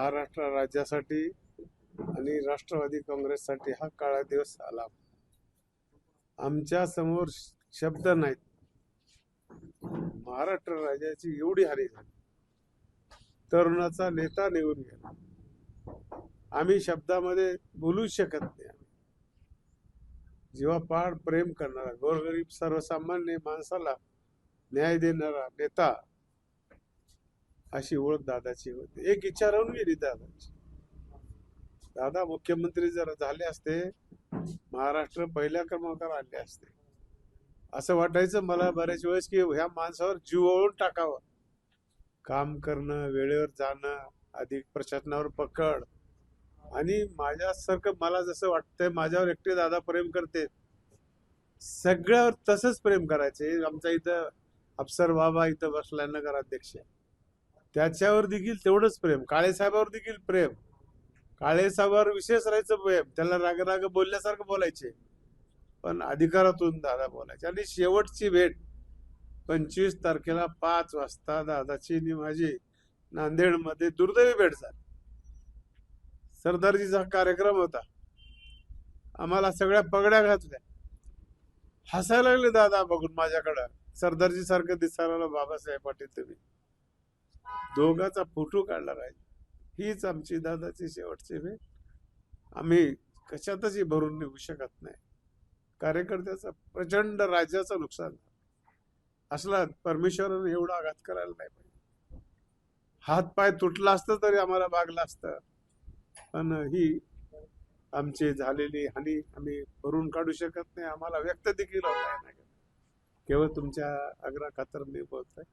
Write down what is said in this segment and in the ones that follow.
महाराष्ट्र राज्यासाठी आणि राष्ट्रवादी काँग्रेससाठी हा काळा दिवस आला. आमच्या समोर शब्द नाहीत. महाराष्ट्र राज्याची एवढी हानी झाली, तरुणाचा नेता निघून गेला. आम्ही शब्दामध्ये बोलू शकत नाही. जीवापाड प्रेम करणारा, गोरगरीब सर्वसामान्य माणसाला न्याय देणारा नेता, अशी ओळख दादाची होती. एक इच्छा राहून गेली दादाची. दादा मुख्यमंत्री जर झाले असते, महाराष्ट्र पहिल्या क्रमांकावर आले असते. असं वाटायचं मला बऱ्याच वेळेस की ह्या माणसावर जीव ओळून टाकावं. काम करणं, वेळेवर जाणं, अधिक प्रशासनावर पकड, आणि माझ्यासारखं मला जसं वाटतंय माझ्यावर एकटे दादा प्रेम करते, सगळ्यावर तसंच प्रेम करायचे. आमचा इथं अफसर बाबा इथं बसलाय नगराध्यक्ष, त्याच्यावर देखील तेवढंच प्रेम. काळे साहेबावर देखील प्रेम. काळे साहेबावर विशेष राहायचं प्रेम. त्याला राग राग बोलल्यासारखं बोलायचे, पण अधिकारातून दादा बोलायचे. आणि शेवटची भेट 25 तारखेला 5 वाजता दादाची आणि माझी नांदेडमध्ये दुर्दैवी भेट झाली. सरदारजीचा कार्यक्रम होता. आम्हाला सगळ्या पगड्या घातल्या. हसायला लागले दादा बघून माझ्याकडं. सरदारजी सारखं दिसायला बाबासाहेब पाटील तुम्ही. दोघाचा फोटो काढला राहील. हीच आमची दादाची शेवटची भेट. आम्ही कशातच भरून निघू शकत नाही. कार्यकर्त्याचा प्रचंड राज्याचं नुकसान असला परमेश्वराने एवढा आघात करायला नाही पाहिजे. हात पाय तुटला असतं तरी आम्हाला भागला असतं, पण ही आमची झालेली हानी आम्ही भरून काढू शकत नाही. आम्हाला व्यक्त देखील होत नाही. केवळ तुमच्या आग्रह खातर मी बोलतोय.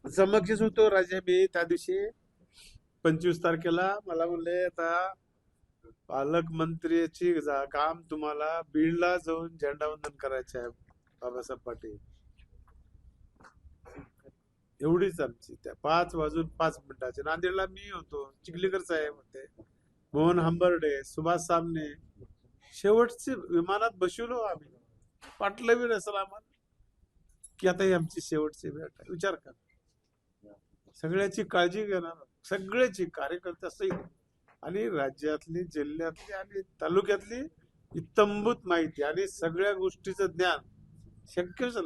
समक्षच होतो राजे. मी त्या दिवशी 25 तारखेला मला म्हणले, आता पालकमंत्र्याची काम तुम्हाला बीडला जाऊन झेंडावंदन करायचे आहे बाबासाहेब पाटील. एवढीच आमची त्या 5 वाजून 5 मिनिटाचे. नांदेडला मी होतो, चिखलीकर साहेब होते, मोहन हंबर्डे, सुभाष सामने. शेवटचे विमानात बसलो आम्ही. वाटलं बी नसेल आम्हाला की आता ही आमची शेवटची भेट आहे. विचार कर, सगळ्याची काळजी घेणार, सगळ्याची कार्यकर्त्यासहित, आणि राज्यातली, जिल्ह्यातली आणि तालुक्यातली इत्तंभूत माहिती आणि सगळ्या गोष्टीचं ज्ञान शक्यच नाही.